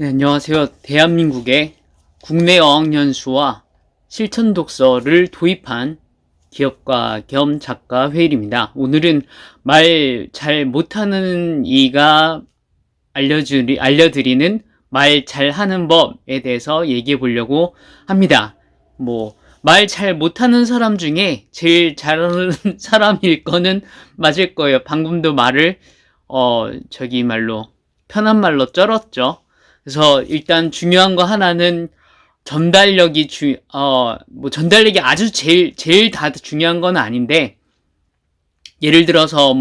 네, 안녕하세요. 대한민국의 국내 어학연수와 실천 독서를 도입한 기업가 겸 작가 회일입니다. 오늘은 말 잘 못하는 이가 알려드리는 말 잘하는 법에 대해서 얘기해 보려고 합니다. 말 잘 못하는 사람 중에 제일 잘하는 사람일 거는 맞을 거예요. 방금도 말을, 편한 말로 쩔었죠. 그래서 일단 중요한 거 하나는 전달력이 전달력이 아주 제일 다 중요한 건 아닌데, 예를 들어서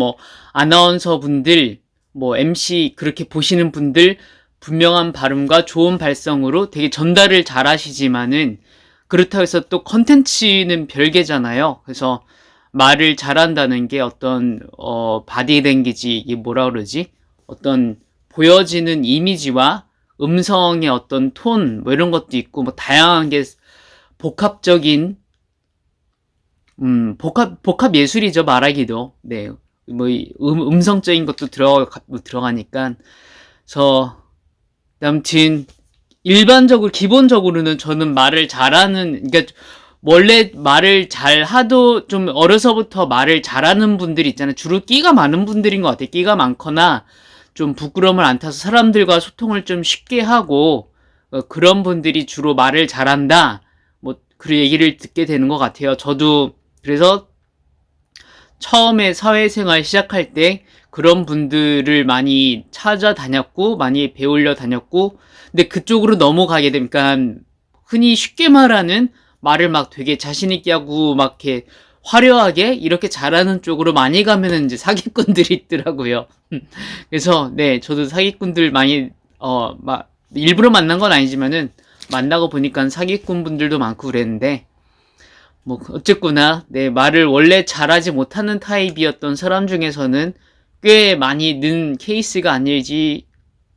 아나운서 분들, MC 그렇게 보시는 분들 분명한 발음과 좋은 발성으로 되게 전달을 잘 하시지만은, 그렇다고 해서 또 컨텐츠는 별개잖아요. 그래서 말을 잘한다는 게 어떤, 바디랭귀지, 이게 뭐라 그러지? 어떤 보여지는 이미지와 음성의 어떤 톤, 이런 것도 있고, 다양한 게 복합적인, 복합 예술이죠, 말하기도. 네. 음성적인 것도 들어가니까. 그래서, 아무튼, 기본적으로는 저는 말을 잘하는, 그러니까, 원래 말을 잘하도 좀 어려서부터 말을 잘하는 분들이 있잖아요. 주로 끼가 많은 분들인 것 같아요. 끼가 많거나, 좀 부끄러움을 안 타서 사람들과 소통을 좀 쉽게 하고, 그런 분들이 주로 말을 잘한다. 그 얘기를 듣게 되는 것 같아요. 저도 그래서 처음에 사회생활 시작할 때 그런 분들을 많이 찾아다녔고, 많이 배우려 다녔고, 근데 그쪽으로 넘어가게 되니까 흔히 쉽게 말하는 말을 막 되게 자신있게 하고, 막 이렇게 화려하게 이렇게 잘하는 쪽으로 많이 가면은 이제 사기꾼들이 있더라고요. 그래서 네, 저도 사기꾼들 많이 일부러 만난 건 아니지만은 만나고 보니까 사기꾼 분들도 많고 그랬는데, 어쨌거나 네, 말을 원래 잘하지 못하는 타입이었던 사람 중에서는 꽤 많이 는 케이스가 아닐지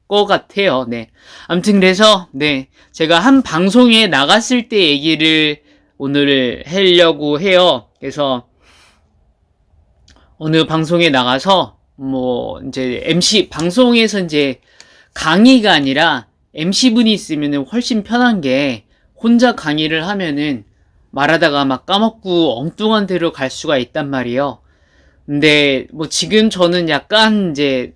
것 같아요. 네. 아무튼 그래서 네, 제가 한 방송에 나갔을 때 얘기를 오늘 하려고 해요. 그래서 어느 방송에 나가서 이제 방송에서 이제 강의가 아니라 MC분이 있으면 훨씬 편한 게, 혼자 강의를 하면은 말하다가 막 까먹고 엉뚱한 데로 갈 수가 있단 말이에요. 근데 지금 저는 약간 이제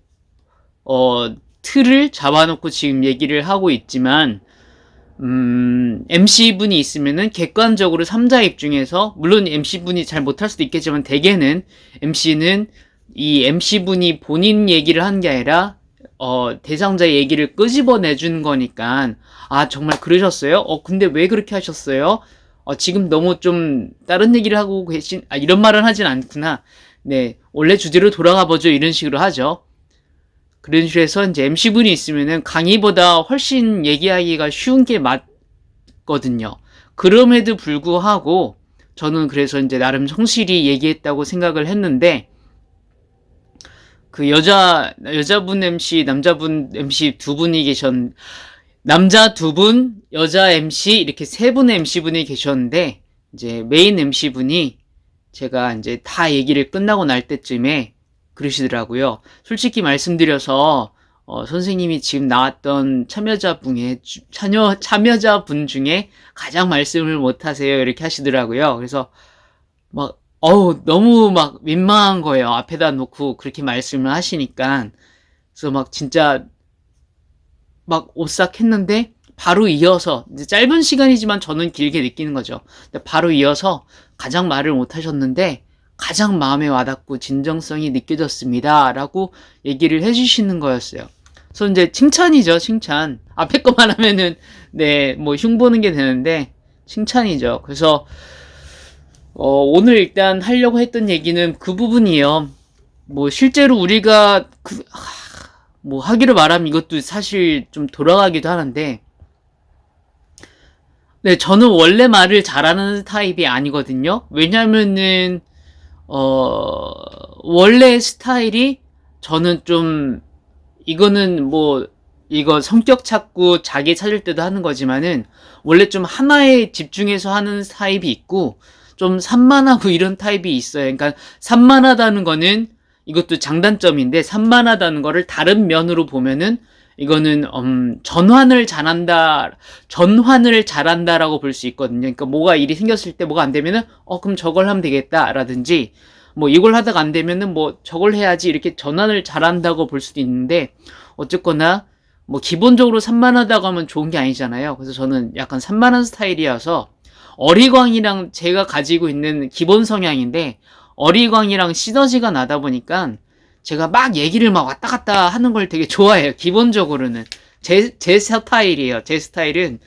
틀을 잡아놓고 지금 얘기를 하고 있지만, MC분이 있으면은 객관적으로 3자 입중에서, 물론 MC분이 잘 못할 수도 있겠지만 대개는 MC는 이 MC분이 본인 얘기를 한 게 아니라 대상자의 얘기를 끄집어내주는 거니까, 아 정말 그러셨어요? 근데 왜 그렇게 하셨어요? 지금 너무 좀 다른 얘기를 하고 이런 말은 하진 않구나. 네, 원래 주제로 돌아가 보죠, 이런 식으로 하죠. 그런 식으로 해서 이제 MC분이 있으면은 강의보다 훨씬 얘기하기가 쉬운 게 맞거든요. 그럼에도 불구하고 저는 그래서 이제 나름 성실히 얘기했다고 생각을 했는데, 그 여자분 MC, 남자분 MC 두 분이 남자 두 분, 여자 MC 이렇게 세 분의 MC분이 계셨는데, 이제 메인 MC분이 제가 이제 다 얘기를 끝나고 날 때쯤에 그러시더라고요. 솔직히 말씀드려서 선생님이 지금 나왔던 참여자분 중에 가장 말씀을 못하세요, 이렇게 하시더라고요. 그래서 너무 막 민망한 거예요. 앞에다 놓고 그렇게 말씀을 하시니까. 그래서 진짜 오싹했는데, 바로 이어서, 이제 짧은 시간이지만 저는 길게 느끼는 거죠. 바로 이어서 가장 말을 못 하셨는데 가장 마음에 와닿고 진정성이 느껴졌습니다, 라고 얘기를 해주시는 거였어요. 그래서 이제 칭찬이죠, 칭찬. 앞에 거만 하면은 네, 흉보는 게 되는데 칭찬이죠. 그래서 오늘 일단 하려고 했던 얘기는 그 부분이에요. 실제로 우리가 하기로 말하면 이것도 사실 좀 돌아가기도 하는데, 네, 저는 원래 말을 잘하는 타입이 아니거든요. 왜냐면은 원래 스타일이, 저는 좀, 이거는 이거 성격 찾고 자기 찾을 때도 하는 거지만은, 원래 좀 하나에 집중해서 하는 타입이 있고, 좀 산만하고 이런 타입이 있어요. 그러니까 산만하다는 거는, 이것도 장단점인데, 산만하다는 거를 다른 면으로 보면은 이거는 전환을 잘한다라고 볼 수 있거든요. 그러니까 뭐가 일이 생겼을 때 뭐가 안 되면은 그럼 저걸 하면 되겠다라든지 뭐 이걸 하다가 안 되면은 뭐 저걸 해야지, 이렇게 전환을 잘한다고 볼 수도 있는데, 어쨌거나 뭐 기본적으로 산만하다고 하면 좋은 게 아니잖아요. 그래서 저는 약간 산만한 스타일이어서 어리광이랑 제가 가지고 있는 기본 성향인데, 어리광이랑 시너지가 나다 보니까 제가 막 얘기를 막 왔다 갔다 하는 걸 되게 좋아해요. 기본적으로는 제 스타일이에요. 제 스타일은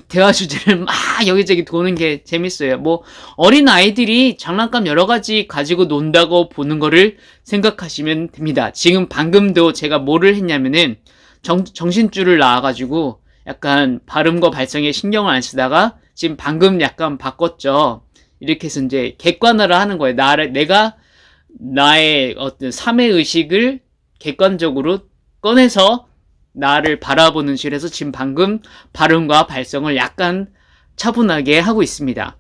대화 주제를 막 여기저기 도는 게 재밌어요. 뭐 어린 아이들이 장난감 여러 가지 가지고 논다고 보는 거를 생각하시면 됩니다. 지금 방금도 제가 뭐를 했냐면은 정신줄을 나와가지고 약간 발음과 발성에 신경을 안 쓰다가 지금 방금 약간 바꿨죠. 이렇게 해서 이제 객관화를 하는 거예요. 내가 나의 어떤 삶의 의식을 객관적으로 꺼내서 나를 바라보는 식으로 지금 방금 발음과 발성을 약간 차분하게 하고 있습니다.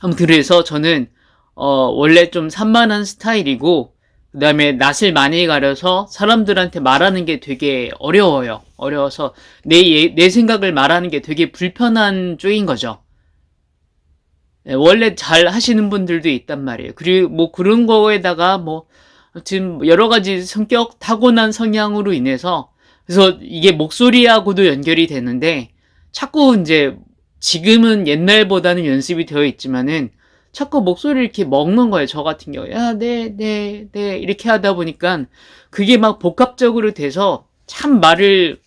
아무튼 그래서 저는 원래 좀 산만한 스타일이고, 그 다음에 낯을 많이 가려서 사람들한테 말하는 게 되게 어려워요. 어려워서 내 생각을 말하는 게 되게 불편한 쪽인 거죠. 원래 잘 하시는 분들도 있단 말이에요. 그리고 뭐 그런 거에다가 뭐 지금 여러 가지 성격 타고난 성향으로 인해서, 그래서 이게 목소리하고도 연결이 되는데, 자꾸 이제 지금은 옛날보다는 연습이 되어 있지만은 자꾸 목소리를 이렇게 먹는 거예요. 저 같은 경우에 네 이렇게 하다 보니까 그게 막 복합적으로 돼서 참 말을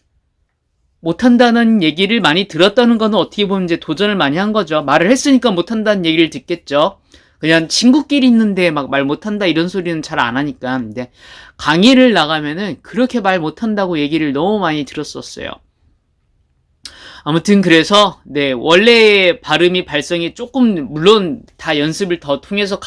못한다는 얘기를 많이 들었다는 거는 어떻게 보면 이제 도전을 많이 한 거죠. 말을 했으니까 못한다는 얘기를 듣겠죠. 그냥 친구끼리 있는데 막 말 못한다 이런 소리는 잘 안 하니까. 근데 강의를 나가면은 그렇게 말 못한다고 얘기를 너무 많이 들었었어요. 아무튼 그래서 원래 발음이 발성이 조금, 물론 다 연습을 더 통해서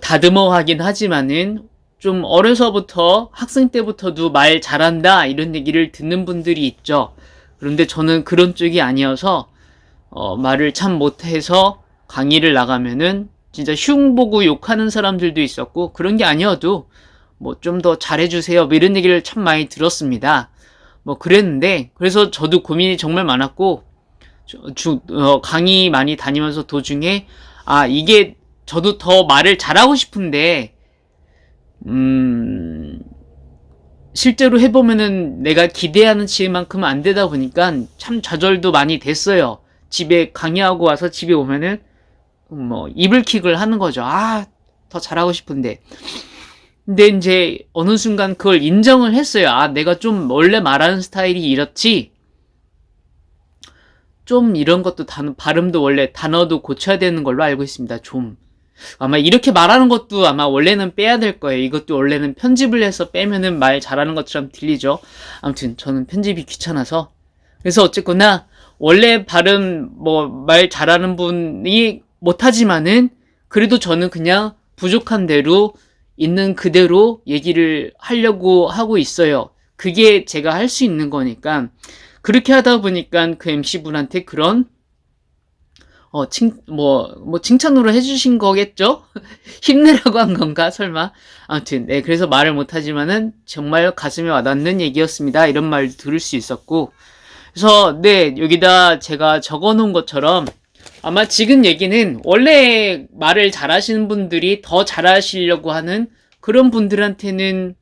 다듬어 하긴 하지만은, 좀 어려서부터 학생 때부터도 말 잘한다 이런 얘기를 듣는 분들이 있죠. 그런데 저는 그런 쪽이 아니어서 말을 참 못해서 강의를 나가면은 진짜 흉 보고 욕하는 사람들도 있었고, 그런 게 아니어도 뭐 좀 더 잘해주세요 뭐 이런 얘기를 참 많이 들었습니다. 뭐 그랬는데, 그래서 저도 고민이 정말 많았고, 강의 많이 다니면서 도중에 이게 저도 더 말을 잘하고 싶은데 실제로 해보면은 내가 기대하는 치만큼은 안 되다 보니까 참 좌절도 많이 됐어요. 집에 강의하고 와서 집에 오면은 뭐 이불킥을 하는 거죠. 더 잘하고 싶은데. 근데 이제 어느 순간 그걸 인정을 했어요. 내가 좀 원래 말하는 스타일이 이렇지, 좀 이런 것도 발음도 원래 단어도 고쳐야 되는 걸로 알고 있습니다. 좀 아마 이렇게 말하는 것도 아마 원래는 빼야 될 거예요. 이것도 원래는 편집을 해서 빼면은 말 잘하는 것처럼 들리죠. 아무튼 저는 편집이 귀찮아서. 그래서 어쨌거나 원래 발음 말 잘하는 분이 못하지만은 그래도 저는 그냥 부족한 대로 있는 그대로 얘기를 하려고 하고 있어요. 그게 제가 할 수 있는 거니까. 그렇게 하다 보니까 그 MC분한테 그런 칭찬으로 해주신 거겠죠? 힘내라고 한 건가, 설마? 아무튼, 그래서 말을 못하지만은 정말 가슴에 와닿는 얘기였습니다. 이런 말 들을 수 있었고. 그래서, 여기다 제가 적어 놓은 것처럼, 아마 지금 얘기는 원래 말을 잘하시는 분들이 더 잘하시려고 하는 그런 분들한테는,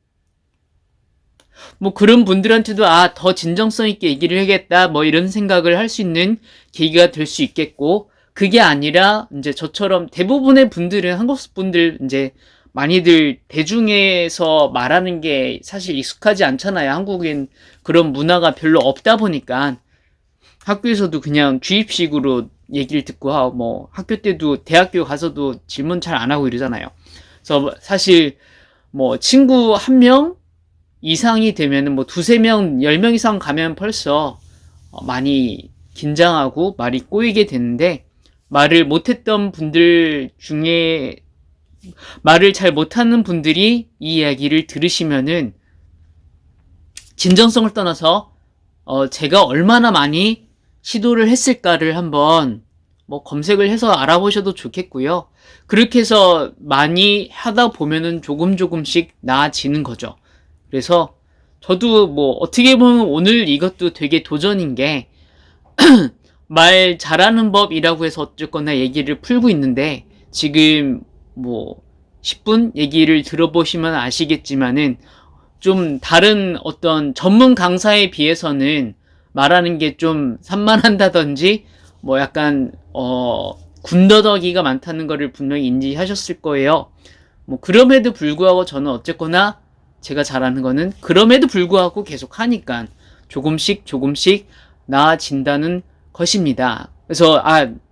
그런 분들한테도 더 진정성 있게 얘기를 해야겠다, 이런 생각을 할 수 있는 계기가 될 수 있겠고, 그게 아니라 이제 저처럼 대부분의 분들은, 한국 분들 이제 많이들 대중에서 말하는 게 사실 익숙하지 않잖아요. 한국엔 그런 문화가 별로 없다 보니까 학교에서도 그냥 주입식으로 얘기를 듣고 하고, 학교 때도 대학교 가서도 질문 잘 안 하고 이러잖아요. 그래서 사실 친구 1명 이상이 되면은 두세 명, 10명 이상 가면 벌써 많이 긴장하고 말이 꼬이게 되는데, 말을 못했던 분들 중에 말을 잘 못하는 분들이 이 이야기를 들으시면은 진정성을 떠나서 제가 얼마나 많이 시도를 했을까를 한번 검색을 해서 알아보셔도 좋겠고요. 그렇게 해서 많이 하다 보면은 조금씩 나아지는 거죠. 그래서 저도 뭐 어떻게 보면 오늘 이것도 되게 도전인 게 말 잘하는 법이라고 해서 어쨌거나 얘기를 풀고 있는데 지금 뭐 10분 얘기를 들어보시면 아시겠지만은 좀 다른 어떤 전문 강사에 비해서는 말하는 게 좀 산만한다든지 뭐 약간 군더더기가 많다는 거를 분명히 인지하셨을 거예요. 뭐 그럼에도 불구하고 저는 어쨌거나 제가 잘하는 거는 그럼에도 불구하고 계속 하니까 조금씩 나아진다는 것입니다. 그래서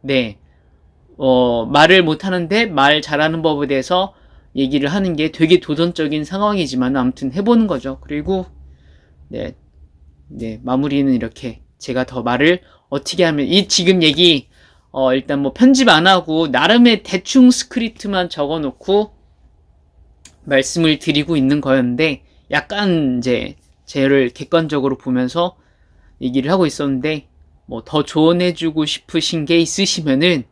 네. 말을 못하는데 말 잘하는 법에 대해서 얘기를 하는 게 되게 도전적인 상황이지만 아무튼 해보는 거죠. 그리고 네, 마무리는 이렇게 제가 더 말을 어떻게 하면 이 지금 얘기 일단 뭐 편집 안 하고 나름의 대충 스크립트만 적어놓고 말씀을 드리고 있는 거였는데 약간 이제 쟤를 객관적으로 보면서 얘기를 하고 있었는데 뭐 더 조언해주고 싶으신 게 있으시면은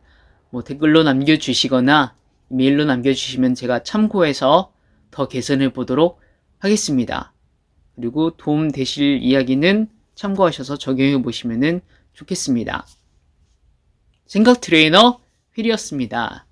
뭐 댓글로 남겨주시거나 메일로 남겨주시면 제가 참고해서 더 개선해 보도록 하겠습니다. 그리고 도움 되실 이야기는 참고하셔서 적용해 보시면 좋겠습니다. 생각 트레이너 휠이었습니다.